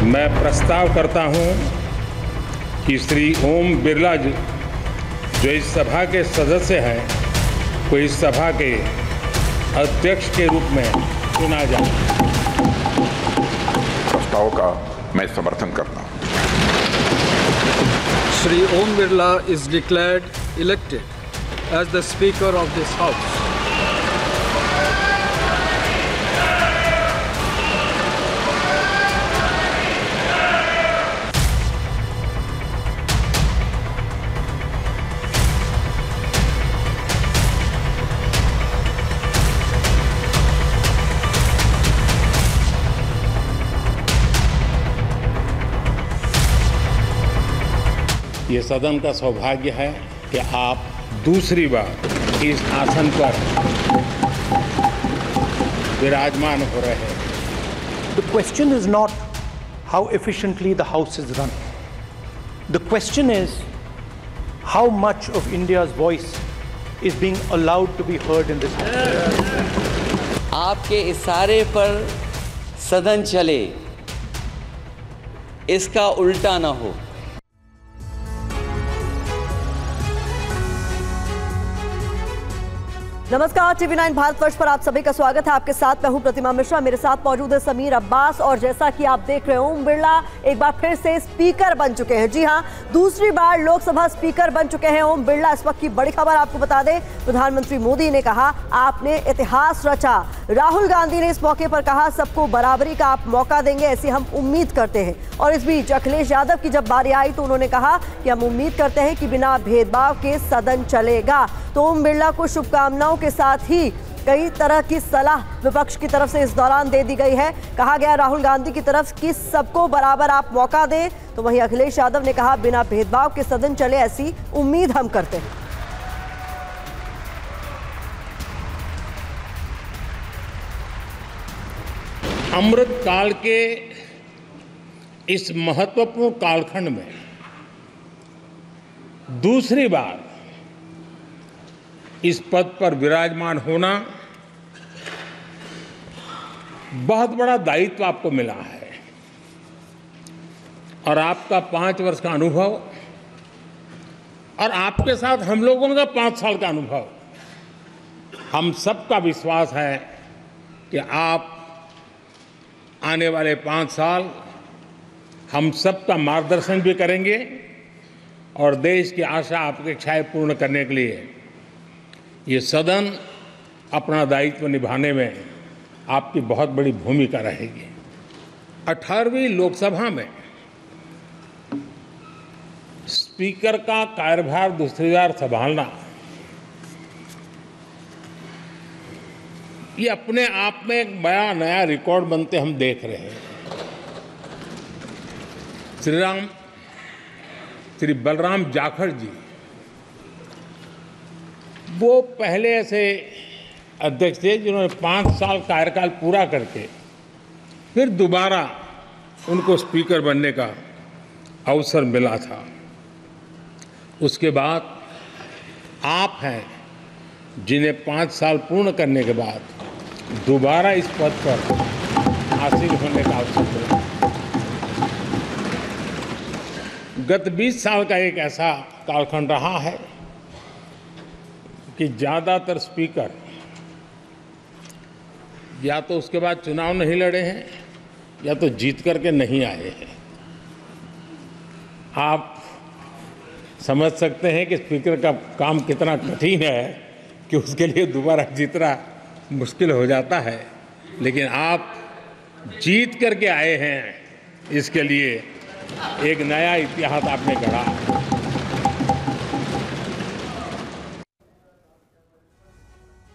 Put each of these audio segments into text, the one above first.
मैं प्रस्ताव करता हूं कि श्री ओम बिरला जी जो इस सभा के सदस्य हैं को इस सभा के अध्यक्ष के रूप में चुना जाए। प्रस्ताव का मैं समर्थन करता हूं। Shri Om Birla is declared elected as the Speaker of this House. ये सदन का सौभाग्य है कि आप दूसरी बार इस आसन पर विराजमान हो रहे हैं। The question is not how efficiently the House is run. The question is how much of India's voice is being allowed to be heard in this House. आपके इशारे पर सदन चले, इसका उल्टा ना हो। नमस्कार, TV9 भारतवर्ष पर आप सभी का स्वागत है। आपके साथ मैं हूं प्रतिमा मिश्रा, मेरे साथ मौजूद है समीर अब्बास। और जैसा कि आप देख रहे हैं, ओम बिरला एक बार फिर से स्पीकर बन चुके हैं। जी हां, दूसरी बार लोकसभा स्पीकर बन चुके हैं ओम बिरला। इस वक्त की बड़ी खबर आपको बता दें, प्रधानमंत्री मोदी ने कहा आपने इतिहास रचा। राहुल गांधी ने इस मौके पर कहा सबको बराबरी का आप मौका देंगे, ऐसी हम उम्मीद करते हैं। और इस बीच अखिलेश यादव की जब बारी आई तो उन्होंने कहा कि हम उम्मीद करते हैं कि बिना भेदभाव के सदन चलेगा। तो ओम बिरला को शुभकामनाओं के साथ ही कई तरह की सलाह विपक्ष की तरफ से इस दौरान दे दी गई है। कहा गया राहुल गांधी की तरफ कि सबको बराबर आप मौका दें, तो वहीं अखिलेश यादव ने कहा बिना भेदभाव के सदन चले, ऐसी उम्मीद हम करते हैं। अमृत काल के इस महत्वपूर्ण कालखंड में दूसरी बार इस पद पर विराजमान होना बहुत बड़ा दायित्व आपको मिला है। और आपका 5 वर्ष का अनुभव और आपके साथ हम लोगों का 5 साल का अनुभव, हम सबका विश्वास है कि आप आने वाले 5 साल हम सबका मार्गदर्शन भी करेंगे और देश की आशा अपेक्षाएं पूर्ण करने के लिए ये सदन अपना दायित्व निभाने में आपकी बहुत बड़ी भूमिका रहेगी। 18वीं लोकसभा में स्पीकर का कार्यभार दूसरी बार संभालना ये अपने आप में एक बड़ा नया रिकॉर्ड बनते हम देख रहे हैं। श्री बलराम जाखड़ जी वो पहले ऐसे अध्यक्ष थे जिन्होंने 5 साल कार्यकाल पूरा करके फिर दोबारा उनको स्पीकर बनने का अवसर मिला था। उसके बाद आप हैं जिन्हें 5 साल पूर्ण करने के बाद दोबारा इस पद पर हासिल होने का अवसर मिला। गत 20 साल का एक ऐसा कालखंड रहा है कि ज़्यादातर स्पीकर या तो उसके बाद चुनाव नहीं लड़े हैं या तो जीत करके नहीं आए हैं। आप समझ सकते हैं कि स्पीकर का काम कितना कठिन है कि उसके लिए दोबारा जीतना मुश्किल हो जाता है, लेकिन आप जीत करके आए हैं, इसके लिए एक नया इतिहास आपने गढ़ा।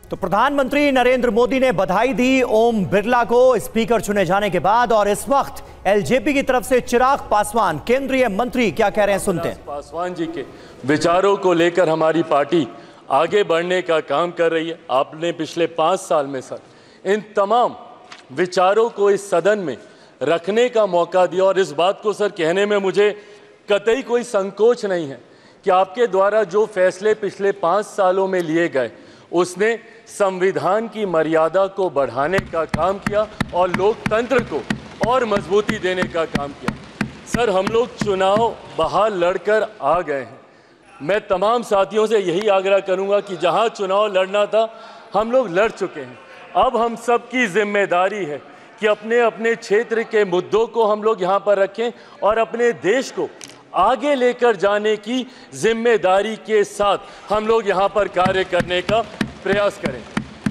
तो प्रधानमंत्री नरेंद्र मोदी ने बधाई दी ओम बिरला को स्पीकर चुने जाने के बाद। और इस वक्त एलजेपी की तरफ से चिराग पासवान केंद्रीय मंत्री क्या कह रहे हैं, सुनते हैं। पासवान जी के विचारों को लेकर हमारी पार्टी आगे बढ़ने का काम कर रही है। आपने पिछले 5 साल में सर इन तमाम विचारों को इस सदन में रखने का मौका दिया और इस बात को सर कहने में मुझे कतई कोई संकोच नहीं है कि आपके द्वारा जो फैसले पिछले 5 सालों में लिए गए उसने संविधान की मर्यादा को बढ़ाने का काम किया और लोकतंत्र को और मजबूती देने का काम किया। सर, हम लोग चुनाव बाहर लड़कर आ गए हैं। मैं तमाम साथियों से यही आग्रह करूंगा कि जहां चुनाव लड़ना था हम लोग लड़ चुके हैं। अब हम सबकी जिम्मेदारी है कि अपने अपने क्षेत्र के मुद्दों को हम लोग यहाँ पर रखें और अपने देश को आगे लेकर जाने की जिम्मेदारी के साथ हम लोग यहाँ पर कार्य करने का प्रयास करें।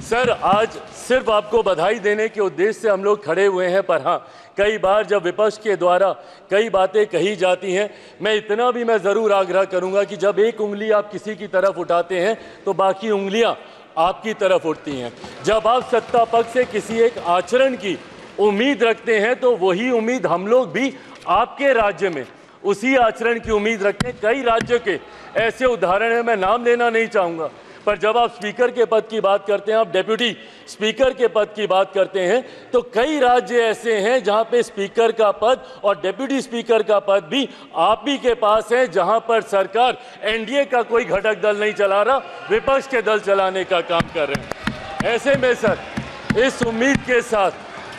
सर, आज सिर्फ आपको बधाई देने के उद्देश्य से हम लोग खड़े हुए हैं, पर हाँ, कई बार जब विपक्ष के द्वारा कई बातें कही जाती हैं, मैं इतना भी मैं ज़रूर आग्रह करूंगा कि जब एक उंगली आप किसी की तरफ उठाते हैं तो बाकी उंगलियां आपकी तरफ उठती हैं। जब आप सत्ता पक्ष से किसी एक आचरण की उम्मीद रखते हैं तो वही उम्मीद हम लोग भी आपके राज्य में उसी आचरण की उम्मीद रखते हैं। कई राज्यों के ऐसे उदाहरण हैं, मैं नाम लेना नहीं चाहूँगा, पर जब आप स्पीकर के पद की बात करते हैं, आप डेप्यूटी स्पीकर के पद की बात करते हैं, तो कई राज्य ऐसे हैं जहां पे स्पीकर का पद और डेप्यूटी स्पीकर का पद भी आप ही के पास है, जहां पर सरकार एनडीए का कोई घटक दल नहीं चला रहा, विपक्ष के दल चलाने का काम कर रहे हैं। ऐसे में सर, इस उम्मीद के साथ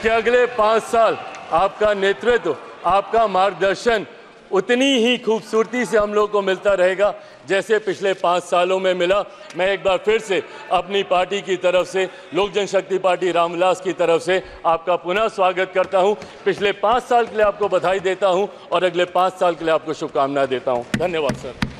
कि अगले 5 साल आपका नेतृत्व, आपका मार्गदर्शन उतनी ही खूबसूरती से हम लोग को मिलता रहेगा जैसे पिछले 5 सालों में मिला। मैं एक बार फिर से अपनी पार्टी की तरफ से, लोक जनशक्ति पार्टी रामविलास की तरफ से आपका पुनः स्वागत करता हूं। पिछले 5 साल के लिए आपको बधाई देता हूं और अगले 5 साल के लिए आपको शुभकामनाएं देता हूं। धन्यवाद सर।